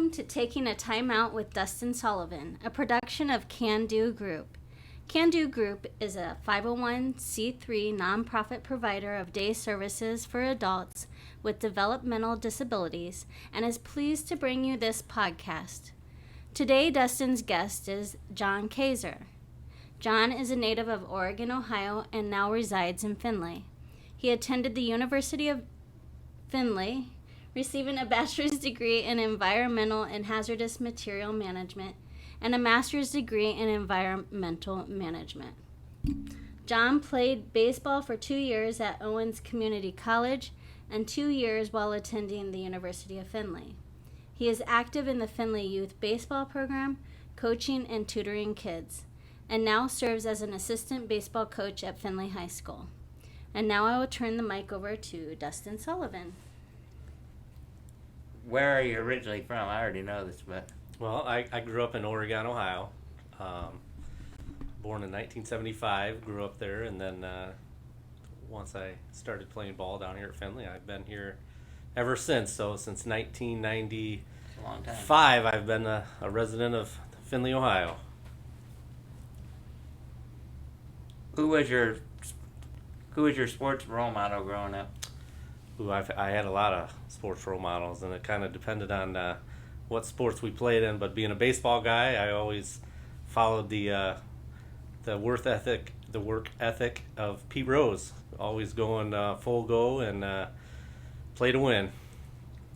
listening to Taking a Timeout with Dustin Sullivan, a production of KanDuGroup. KanDuGroup is a 501c3 nonprofit provider of day services for adults with developmental disabilities and is pleased to bring you this podcast. Today, Dustin's guest is John Kayser. John is a native of Oregon, Ohio, and now resides in Findlay. He attended the University of Findlay, receiving a bachelor's degree in environmental and hazardous material management and a master's degree in environmental management. John played baseball for 2 years at OwenS Community College and 2 years while attending the University of Findlay. He is active in the Findlay Youth Baseball Program, coaching and tutoring kids, and now serves as an assistant baseball coach at Findlay High School. And now I will turn the mic over to Dustin Sullivan. Where are you originally from? I already know this, but... Well, I grew up in Oregon, Ohio. Born in 1975, grew up there, and then once I started playing ball down here at Findlay, I've been here ever since. So since 1995, a long time. I've been a resident of Findlay, Ohio. Who was your sports role model growing up? I had a lot of sports role models, and it kind of depended on what sports we played in. But being a baseball guy, I always followed the work ethic of Pete Rose. Always going full go and play to win.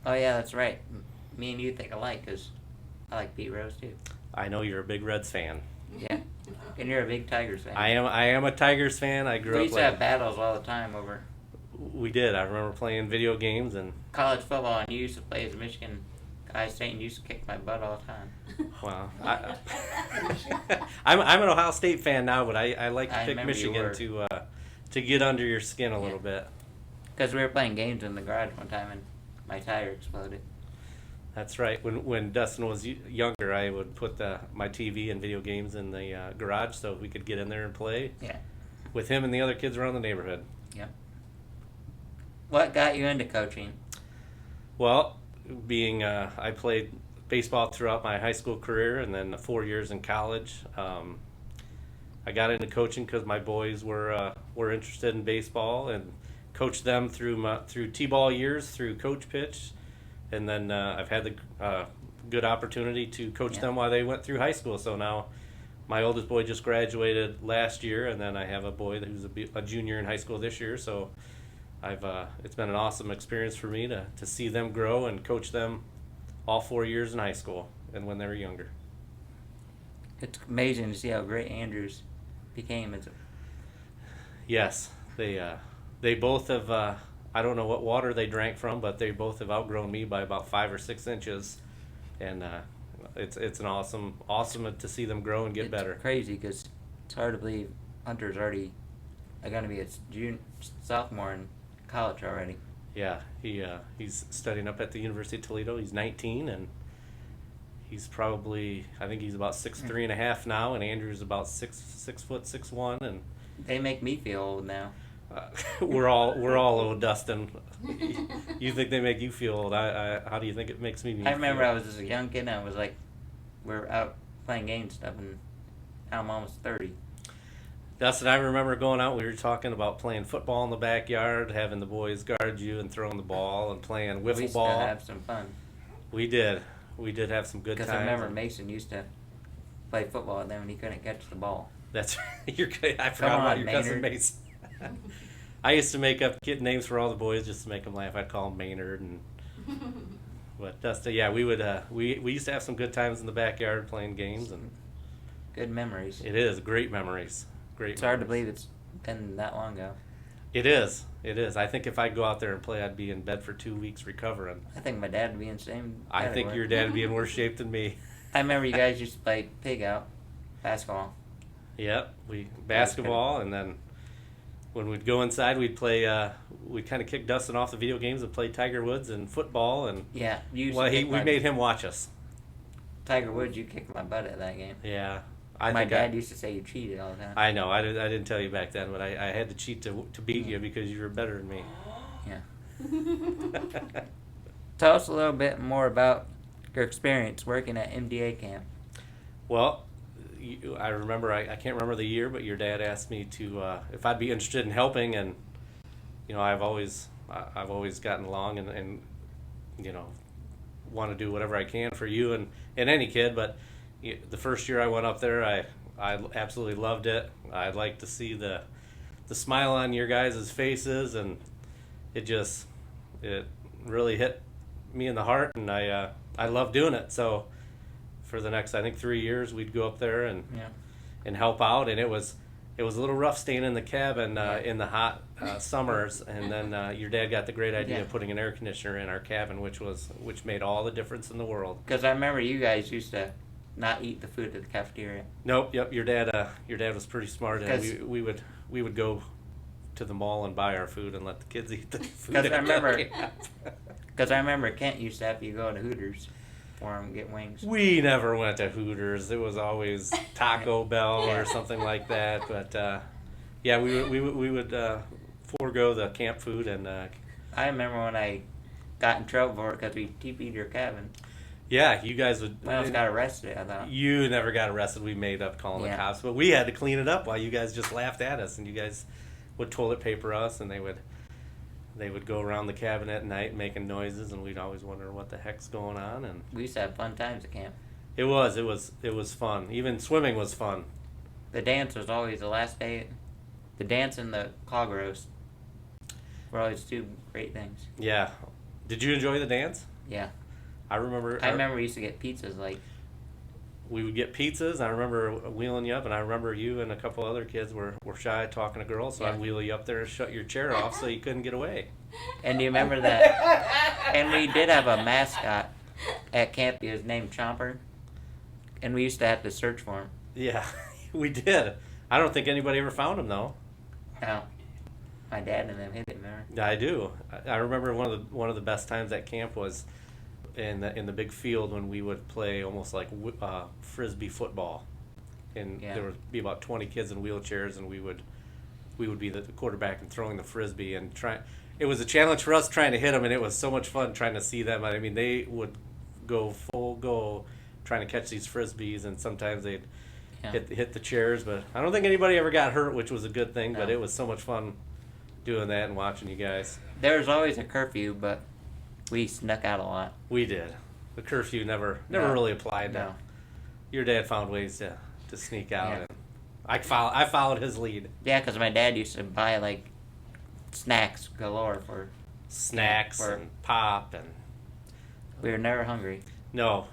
Oh yeah, that's right. Me and you think alike, because I like Pete Rose too. I know you're a big Reds fan. Yeah, and you're a big Tigers fan. I am a Tigers fan. I grew up. We used to have battles all the time over. We did. I remember playing video games and college football, and you used to play as a Michigan guy state, and you used to kick my butt all the time. Well, I'm an Ohio State fan now, but I like to pick Michigan to get under your skin a little bit. Because we were playing games in the garage one time, and my tire exploded. That's right. When Dustin was younger, I would put my TV and video games in the garage so we could get in there and play. Yeah. With him and the other kids around the neighborhood. Yeah. What got you into coaching? Well, I played baseball throughout my high school career and then 4 years in college. I got into coaching because my boys were interested in baseball and coached them through T-ball years, through coach pitch, and then I've had the good opportunity to coach them while they went through high school. So now my oldest boy just graduated last year, and then I have a boy who's a junior in high school this year. So it's been an awesome experience for me to see them grow and coach them all 4 years in high school and when they were younger. It's amazing to see how great Andrews became. Yes, they both have. I don't know what water they drank from, but they both have outgrown me by about 5 or 6 inches, and it's an awesome to see them grow and get better. It's crazy because it's hard to believe Hunter's already going to be a sophomore in college already. Yeah, he's studying up at the University of Toledo. He's 19, and he's probably, I think he's about 6'3.5" now, and Andrew's about 6'6", and they make me feel old now. We're all old, Dustin. You think they make you feel old? How do you think it makes me feel? I remember I was just a young kid, and I was like, we're out playing games and stuff, and now I'm almost 30. Dustin, I remember going out, we were talking about playing football in the backyard, having the boys guard you and throwing the ball and playing wiffle ball. We used to have some fun. We did have some good times. Because I remember Mason used to play football with them and he couldn't catch the ball. That's right. I forgot about your cousin Mason. I used to make up kid names for all the boys just to make them laugh. I'd call him Maynard. But Dustin, yeah, we would. We used to have some good times in the backyard playing games and. Good memories. It is great memories. It's hard to believe it's been that long ago. It is. I think if I go out there and play, I'd be in bed for 2 weeks recovering. I think my dad would be in the same category. I think your dad would be in worse shape than me. I remember you guys used to play pig out, basketball. Yep, basketball, and then when we'd go inside, we'd play. We'd kind of kick Dustin off the video games and play Tiger Woods and football, and yeah, we made him watch us. Tiger Woods, you kicked my butt at that game. Yeah. My dad used to say you cheated all the time. I know. I didn't tell you back then, but I had to cheat to beat you because you were better than me. Yeah. Tell us a little bit more about your experience working at MDA camp? Well, I remember, I can't remember the year, but your dad asked me to if I'd be interested in helping, and I've always gotten along and want to do whatever I can for you and any kid. But the first year I went up there, I absolutely loved it. I'd like to see the smile on your guys' faces, and it really hit me in the heart, and I love doing it. So for the next, I think, 3 years, we'd go up there and help out, and it was a little rough staying in the cabin in the hot summers, and then your dad got the great idea of putting an air conditioner in our cabin, which made all the difference in the world. Because I remember you guys used to not eat the food at the cafeteria. Nope. Yep. Your dad was pretty smart, and we would go to the mall and buy our food and let the kids eat the food. Because I remember Kent used to have you go to Hooters for him get wings. We never went to Hooters. It was always Taco Bell or something like that. But we would forego the camp food, and I remember when I got in trouble for it because we TP'd your cabin. Yeah, you guys would. I almost got arrested, I thought. You never got arrested. We made up calling the cops, but we had to clean it up while you guys just laughed at us, and you guys would toilet paper us, and they would go around the cabin at night making noises, and we'd always wonder what the heck's going on. And we used to have fun times at camp. It was fun. Even swimming was fun. The dance was always the last day. The dance and the cog roast were always two great things. Yeah. Did you enjoy the dance? Yeah. I remember we used to get pizzas. Like, we would get pizzas. I remember wheeling you up, and I remember you and a couple other kids were shy talking to girls, so I'd wheel you up there and shut your chair off so you couldn't get away. And do you remember that? And we did have a mascot at camp. He was named Chomper, and we used to have to search for him. Yeah, we did. I don't think anybody ever found him though. No, my dad and them hit it. Remember? I do. I remember one of the best times at camp was in the big field when we would play almost like frisbee football, and there would be about 20 kids in wheelchairs, and we would be the quarterback and throwing the frisbee and try. It was a challenge for us trying to hit them, and it was so much fun trying to see them. I mean, they would go full go trying to catch these frisbees, and sometimes they'd hit the chairs, but I don't think anybody ever got hurt, which was a good thing. No. But it was so much fun doing that and watching you guys. There was always a curfew, but we snuck out a lot. We did. The curfew never really applied. No. Your dad found ways to sneak out, and I followed his lead. Yeah, because my dad used to buy like snacks galore for and pop, and we were never hungry. No,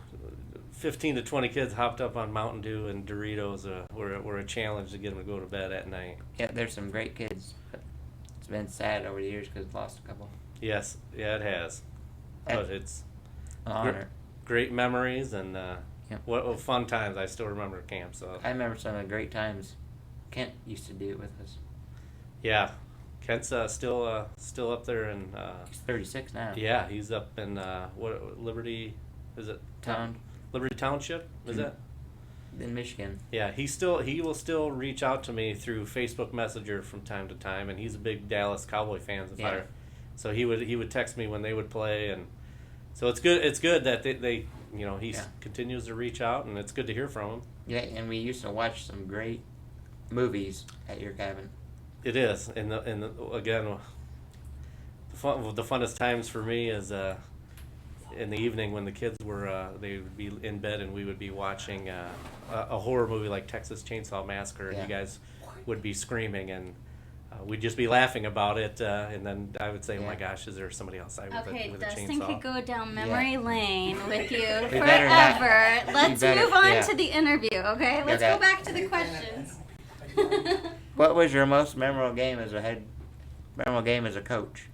15 to 20 kids hopped up on Mountain Dew and Doritos were a challenge to get them to go to bed at night. Yeah, there's some great kids, but it's been sad over the years because we've lost a couple. Yes, yeah, it has. But it's an honor. Great memories, and what fun times. I still remember camp. So I remember some of the great times. Kent used to do it with us. Yeah, Kent's still up there, and he's 36 now. Yeah, he's up in Liberty, is it? Liberty Township, is that? In Michigan. Yeah, he will still reach out to me through Facebook Messenger from time to time, and he's a big Dallas Cowboy fan. So he would text me when they would play, and so it's good that they he continues to reach out, and it's good to hear from him. Yeah, and we used to watch some great movies at your cabin. It is, and again, the funnest times for me is in the evening when the kids they would be in bed and we would be watching a horror movie like Texas Chainsaw Massacre, and you guys would be screaming, and we'd just be laughing about it, and then I would say, "Oh my gosh, is there somebody else?" With a chainsaw? Dustin could go down memory lane with you forever. Let's move on to the interview, okay? Let's go back to the questions. What was your most memorable game as a coach?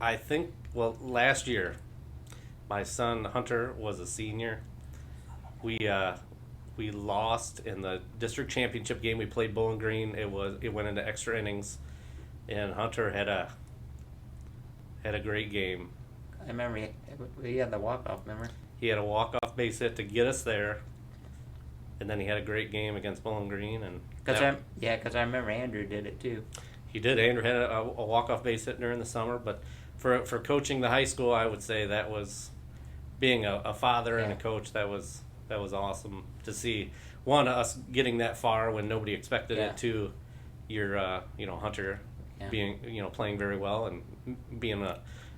I think, last year, my son Hunter was a senior. We lost in the district championship game. We played Bowling Green. It went into extra innings, and Hunter had a great game. I remember he had the walk-off. Remember? He had a walk-off base hit to get us there, and then he had a great game against Bowling Green. And because I remember Andrew did it too. He did. Andrew had a walk-off base hit during the summer, but for coaching the high school, I would say that was being a father and a Yeah. coach, that was awesome to see. One, us getting that far when nobody expected Yeah. it. Two, your Hunter Yeah. being playing very well and being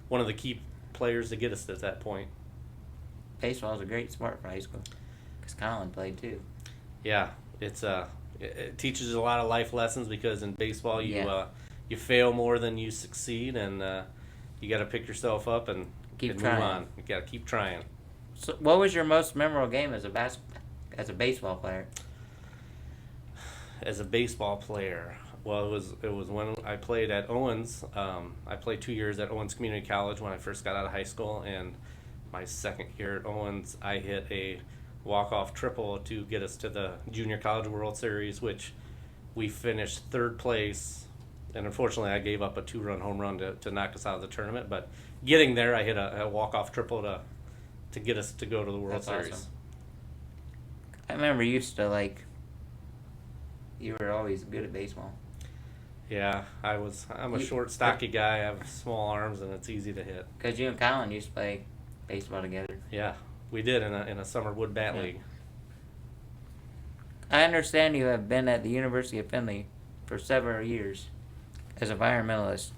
one of the key players to get us to that point. Baseball is a great sport for high school. Because Colin played too. Yeah, it teaches a lot of life lessons, because in baseball Yeah. You fail more than you succeed, and you got to pick yourself up and Keep move trying. on. You got to keep trying. So, what was your most memorable game as a baseball player? As a baseball player, well, it was when I played at OwenS. I played 2 years at OwenS Community College when I first got out of high school, and my second year at OwenS, I hit a walk-off triple to get us to the Junior College World Series, which we finished third place. And unfortunately, I gave up a 2-run home run to knock us out of the tournament. But getting there, I hit a walk-off triple to get us to go to the World That's Series. awesome. I remember you used to you were always good at baseball. Yeah, I'm a You- short, stocky guy. I have small arms, and it's easy to hit. Because you and Colin used to play baseball together. Yeah, we did in a summer wood bat Yeah. league. I understand you have been at the University of Findlay for several years as an environmentalist.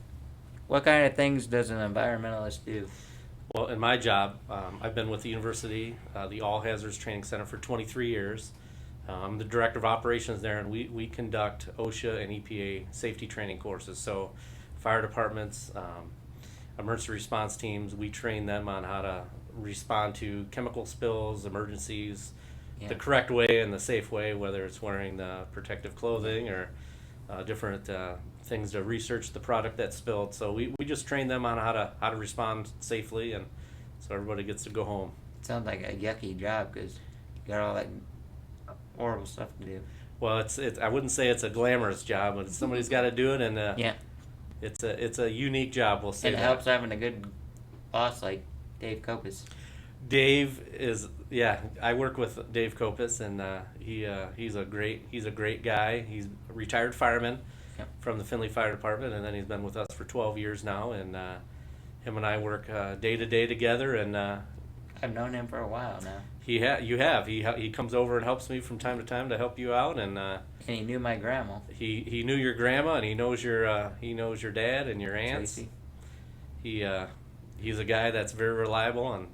What kind of things does an environmentalist do? Well, in my job, I've been with the university, the All Hazardous Training Center, for 23 years. I'm the director of operations there, and we conduct OSHA and EPA safety training courses. So fire departments, emergency response teams, we train them on how to respond to chemical spills, emergencies, Yeah. the correct way and the safe way, whether it's wearing the protective clothing or different things to research the product that spilled. So we just train them on how to respond safely, and so everybody gets to go home. It sounds like a yucky job because you got all that horrible stuff to do. Well, it's I wouldn't say it's a glamorous job, but somebody's got to do it, and Yeah. it's a unique job. We'll say It that. helps having a good boss like Dave Kopis. Dave is I work with Dave Kopis, and he's a great guy. He's a retired fireman Yep. from the Findlay Fire Department, and then he's been with us for 12 years now. And him and I work day to day together. And I've known him for a while now. he comes over and helps me from time to time to help you out. And And he knew my grandma. he knew your grandma, and he knows your dad and your aunts. Tracy. He's a guy that's very reliable, and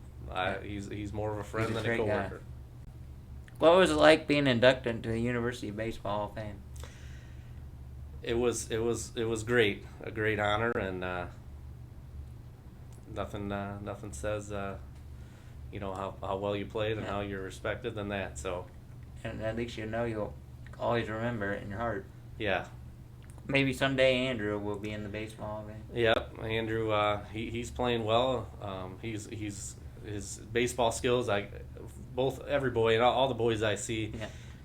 he's more of a friend He's a than a great guy. coworker. What was it like being inducted into the University of Baseball Hall of Fame? It was great, a great honor, and nothing says how well you played and Yeah. how you're respected than that. So And at least you know you'll always remember it in your heart. yeah, Maybe someday Andrew will be in the Baseball Hall of Fame. yep. Andrew, he's playing well. He's his baseball skills. Every boy and all the boys I see,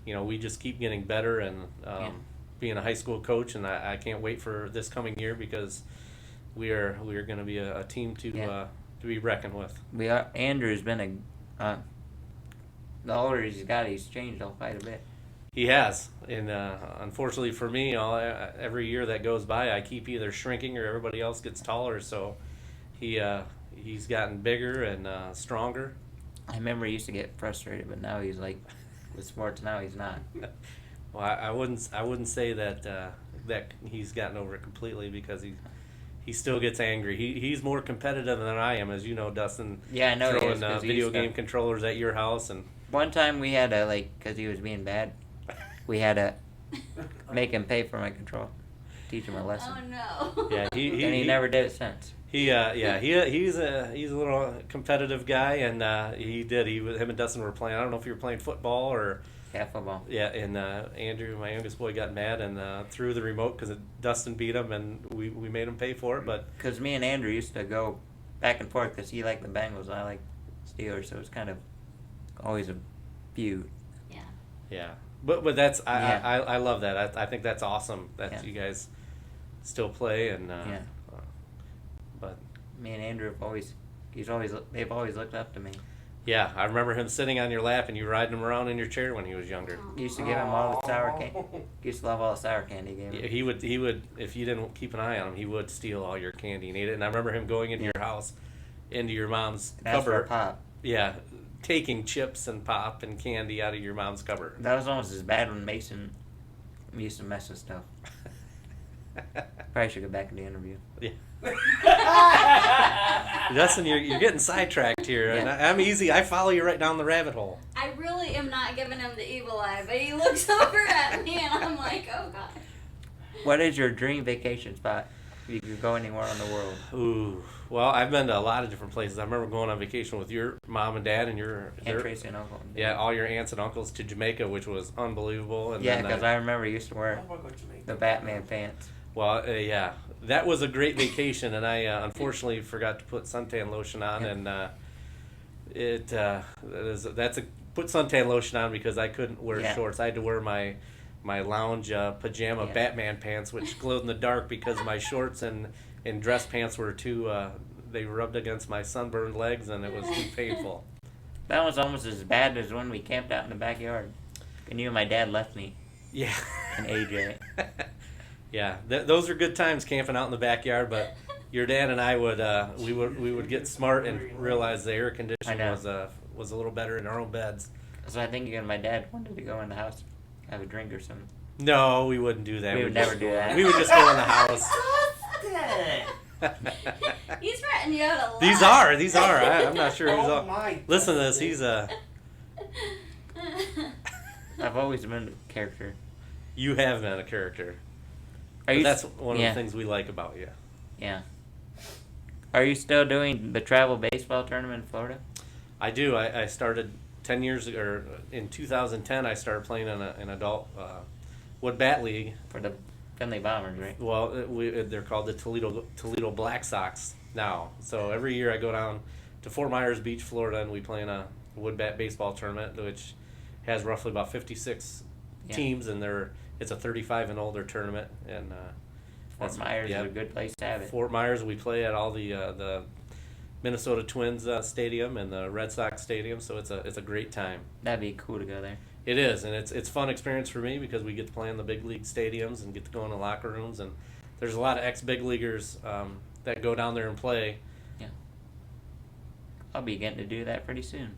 Yeah. we just keep getting better, and Yeah. being a high school coach, and I can't wait for this coming year, because we are going to be a team to be reckoned with. Andrew's been the older he's got, he's changed quite a bit. He has, and unfortunately for me, every year that goes by, I keep either shrinking or everybody else gets taller. So he's gotten bigger and stronger. I remember he used to get frustrated, but now he's like, with sports now he's not. Well, I wouldn't say that that he's gotten over it completely, because he still gets angry. He's more competitive than I am, as you know, Dustin. Yeah, I know he throwing is, 'cause he video used to- game controllers at your house, and One time we had because he was being bad, we had to make him pay for my control, teach him a lesson. Oh no. yeah, And he never did it since. he's a little competitive guy, and him and Dustin were playing. I don't know if you were playing football or. Yeah, football. Yeah, and Andrew, my youngest boy, got mad and threw the remote because Dustin beat him, and we made him pay for it. But Because me and Andrew used to go back and forth because he liked the Bengals and I liked Steelers, so it's kind of always a feud. Yeah. yeah, but that's Yeah. I love that. I think that's awesome that Yeah. you guys still play, and Yeah. but Me and Andrew they've always looked up to me. yeah, I remember him sitting on your lap and you riding him around in your chair when he was younger. Used to give him all the sour candy. Used to love all the sour candy he gave Yeah, him. he would if you didn't keep an eye on him, he would steal all your candy and eat it. And I remember him going into your house, into your mom's That's for a cupboard. pop. Yeah, taking chips and pop and candy out of your mom's cupboard. That was almost as bad when Mason used to mess with stuff. Probably should go back in the interview. Yeah. Dustin, you're getting sidetracked here, and Yeah. I'm easy. I follow you right down the rabbit hole. I really am not giving him the evil eye, but he looks over at me and I'm like, oh god. What is your dream vacation spot? If you could go anywhere in the world. Ooh, well, I've been to a lot of different places. I remember going on vacation with your mom and dad and And Tracy and Uncle. yeah, all your aunts and uncles to Jamaica, which was unbelievable. And Yeah, then because I remember you used to wear the Batman pants. well, yeah, that was a great vacation, and I unfortunately forgot to put suntan lotion on, and put suntan lotion on because I couldn't wear Yeah. shorts. I had to wear my lounge pajama Yeah. Batman pants, which glowed in the dark because my shorts and dress pants were too they rubbed against my sunburned legs, and it was too painful. That was almost as bad as when we camped out in the backyard. And you and my dad left me Yeah. and AJ. Yeah, those are good times camping out in the backyard. But your dad and I would we would get smart and realize the air conditioning I know. was a little better in our own beds. So I think you and my dad wanted to go in the house, have a drink or something. No, we wouldn't do that. We would never do that. We would just go in the house. He's ratting you out a lot. These are. I'm not sure who's all. Listen to this. He's I've always been a character. You have been a character. Are you? That's one of yeah. the things we like about you. Yeah. Are you still doing the travel baseball tournament in Florida? I do. I started 10 years ago, or in 2010. I started playing in an adult wood bat league. For the Findlay Bombers, right? Well, they're called the Toledo Black Sox now. So every year I go down to Fort Myers Beach, Florida, and we play in a wood bat baseball tournament, which has roughly about 56 teams, and it's a 35 and older tournament. And Fort Myers is a good place to have it. Fort Myers, we play at all the Minnesota Twins stadium and the Red Sox stadium, so it's a great time. That'd be cool to go there. It is, and it's fun experience for me because we get to play in the big league stadiums and get to go in the locker rooms, and there's a lot of ex-big leaguers that go down there and play. Yeah. I'll be getting to do that pretty soon.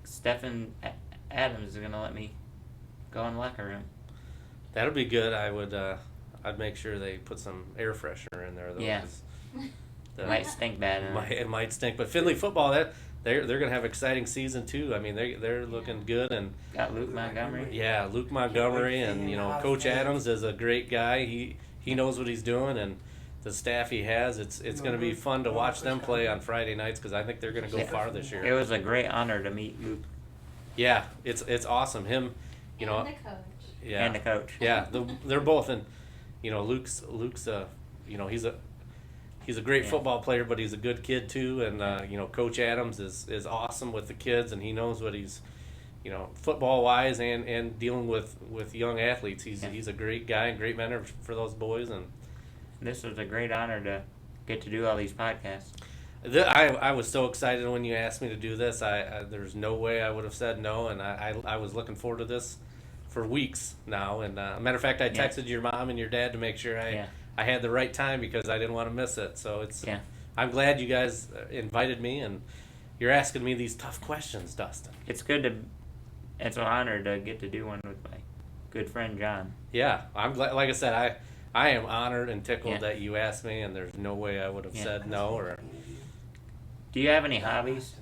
Stephen Adams is gonna let me go in the locker room. That'll be good. I'd make sure they put some air freshener in there though. Yeah. 'Cause It might stink bad. it might stink, but Findlay football they're gonna have an exciting season too. I mean they're looking good, and Got Luke Montgomery. yeah, Luke Montgomery, and Coach Adams is a great guy. He knows what he's doing, and the staff he has. It's going to be fun to watch them play on Friday nights because I think they're going to go far this year. It was a great honor to meet Luke. Yeah, it's awesome. Him, And the coach. yeah, And the coach. Yeah, they're both, and Luke's he's a great football player, but he's a good kid too. And Coach Adams is awesome with the kids, and he knows what he's football wise and dealing with young athletes. He's a great guy and great mentor for those boys. And This was a great honor to get to do all these podcasts. I was so excited when you asked me to do this. There's no way I would have said no, and I was looking forward to this for weeks now. And matter of fact, I texted your mom and your dad to make sure I had the right time because I didn't want to miss it. So I'm glad you guys invited me, and you're asking me these tough questions, Dustin. It's an honor to get to do one with my good friend John. Yeah, I'm glad. Like I said, I am honored and tickled that you asked me, and there's no way I would have said no. Or do you have any hobbies?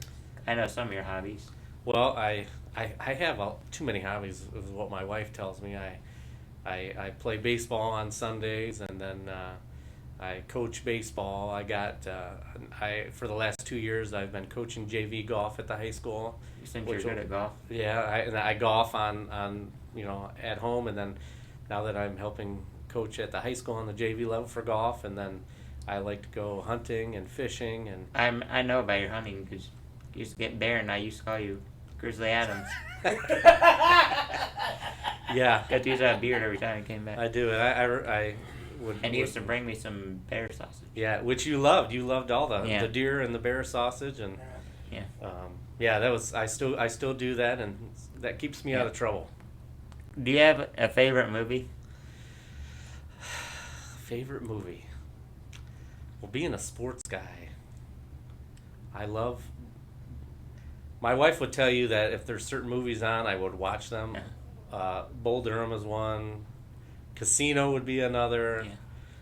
I know some of your hobbies. Well, I have too many hobbies, is what my wife tells me. I play baseball on Sundays, and then I coach baseball. For the last 2 years I've been coaching JV golf at the high school. Since you're good at golf. Yeah, I golf on at home, and then now that I'm helping coach at the high school on the JV level for golf, and then I like to go hunting and fishing. And I know about your hunting because you used to get bear, and I used to call you Grizzly Adams. Yeah, Got to use that beard every time you came back. I do, and I would. And you used to bring me some bear sausage. Yeah, which you loved. You loved all the deer and the bear sausage, and that was I still do that, and that keeps me out of trouble. Do you have a favorite movie? Favorite movie? Well, being a sports guy, I love My wife would tell you that if there's certain movies on, I would watch them. Bull Durham is one. Casino would be another. Yeah.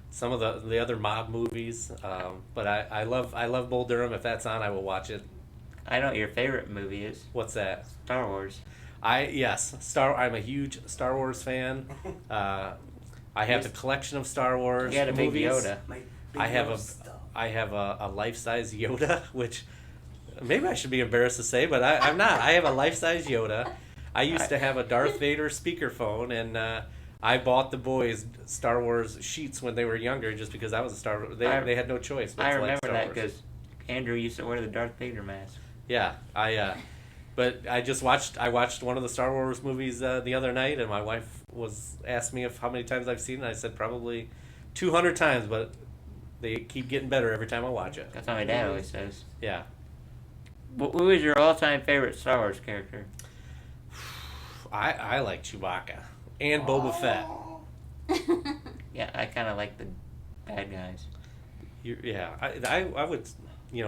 Some of the other mob movies. But I love Bull Durham. If that's on, I will watch it. I know what your favorite movie is. What's that? Star Wars. I'm a huge Star Wars fan. I have a collection of Star Wars You got a big movies. Yoda. I have a life-size Yoda, which maybe I should be embarrassed to say, but I'm not. I have a life-size Yoda. I used to have a Darth Vader speakerphone, and I bought the boys Star Wars sheets when they were younger, just because I was a Star Wars. They had no choice. But I to like remember Star that Wars. because Andrew used to wear the Darth Vader mask. Yeah, but I watched one of the Star Wars movies the other night, and my wife asked me how many times I've seen it. I said probably 200 times, but they keep getting better every time I watch it. That's what my dad always says. Yeah. Who is your all-time favorite Star Wars character? I like Chewbacca and Boba Fett. Yeah, I kind of like the bad guys. I would,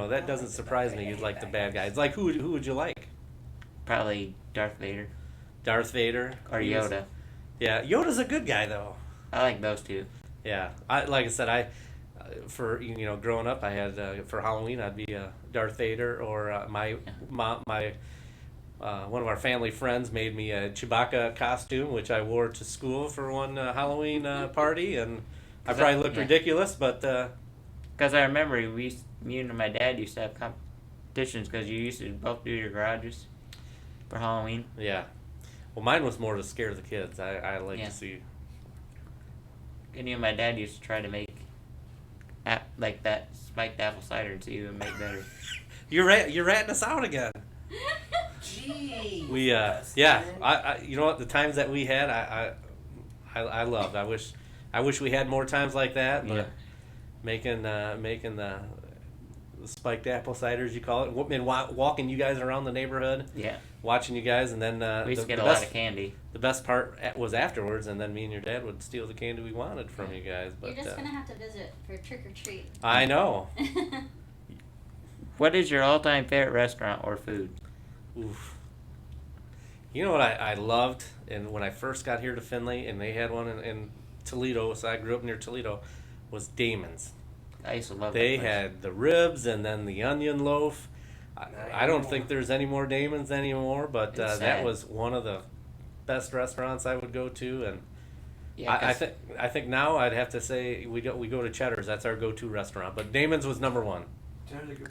that doesn't surprise me. You'd like the bad guys. Like who would you like? Probably Darth Vader. Darth Vader Or Yoda. Yeah, Yoda's a good guy though. I like those two. Yeah, like I said, for growing up, I had for Halloween I'd be Darth Vader, or my mom, one of our family friends made me a Chewbacca costume, which I wore to school for one Halloween party, and I probably looked ridiculous, but because I remember me and my dad used to have competitions because you used to both do your garages for Halloween. yeah. Well, mine was more to scare the kids. I like to see. And my dad used to try to make like that spiked apple cider and see who would make better. You're ratting us out again. Gee. We I you know what, the times that we had I loved. I wish we had more times like that. But Yeah. making the spiked apple ciders, you call it, and walking you guys around the neighborhood. Yeah. Watching you guys, and then We used to get a lot of candy. The best part was afterwards, and then me and your dad would steal the candy we wanted from you guys. But You're just gonna have to visit for trick or treat. I know. What is your all-time favorite restaurant or food? Oof. You know what I loved, and when I first got here to Findlay, and they had one in Toledo, so I grew up near Toledo, was Damon's. I used to love They that place. had the ribs and then the onion loaf. I don't think there's any more Damon's anymore, but It's that sad. was one of the best restaurants I would go to, and Yeah, I think now I'd have to say we go to Cheddar's. That's our go-to restaurant, but Damon's was number one.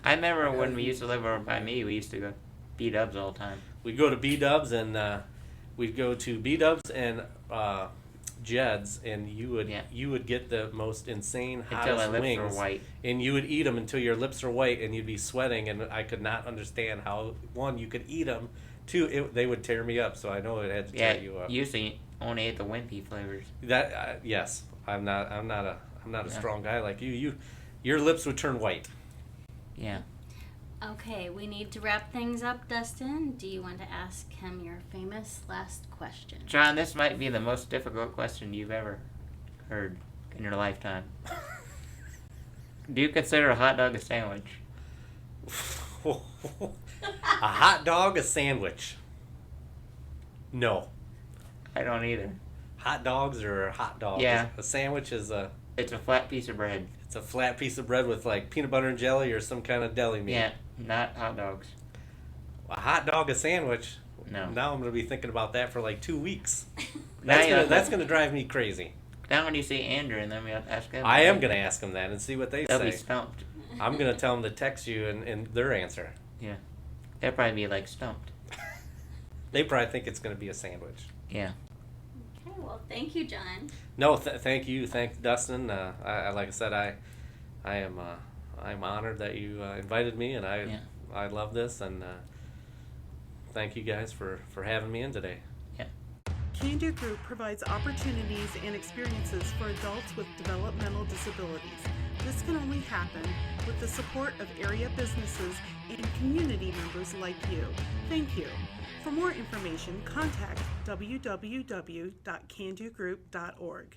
I remember when we used to live over by me, we used to go B-Dubs all the time. We'd go to B-Dubs, and we'd go to B-Dubs and Jed's, and you would get the most insane Until hottest my lips wings, were white. and you would eat them until your lips are white, and you'd be sweating, and I could not understand how, one, you could eat them, two, they would tear me up, so I know it had to Yeah, tear you up. you used to only ate the wimpy flavors. That yes, I'm not a Yeah. strong guy like you. Your lips would turn white. Yeah. Okay, we need to wrap things up, Dustin. Do you want to ask him your famous last question? John, this might be the most difficult question you've ever heard in your lifetime. Do you consider a hot dog a sandwich? A hot dog, a sandwich. No. I don't either. Hot dogs are hot dogs. Yeah. A sandwich is It's a flat piece of bread. it's a flat piece of bread with like peanut butter and jelly or some kind of deli meat. Yeah, not hot dogs. A hot dog, a sandwich. No. Now I'm gonna be thinking about that for like 2 weeks. Now you- That's gonna drive me crazy. Now when you see Andrew and then we have to ask him. I am gonna ask them that and see what they They'll say. be stumped. I'm gonna tell them to text you and their answer. Yeah. They'll probably be like stumped. They probably think it's gonna be a sandwich. Yeah. Okay, well, thank you, John. No, thank you, thank Dustin. I like I said, I'm honored that you invited me, and I love this, and thank you guys for having me in today. KanDuGroup provides opportunities and experiences for adults with developmental disabilities. This can only happen with the support of area businesses and community members like you. Thank you. For more information, contact www.kandugroup.org.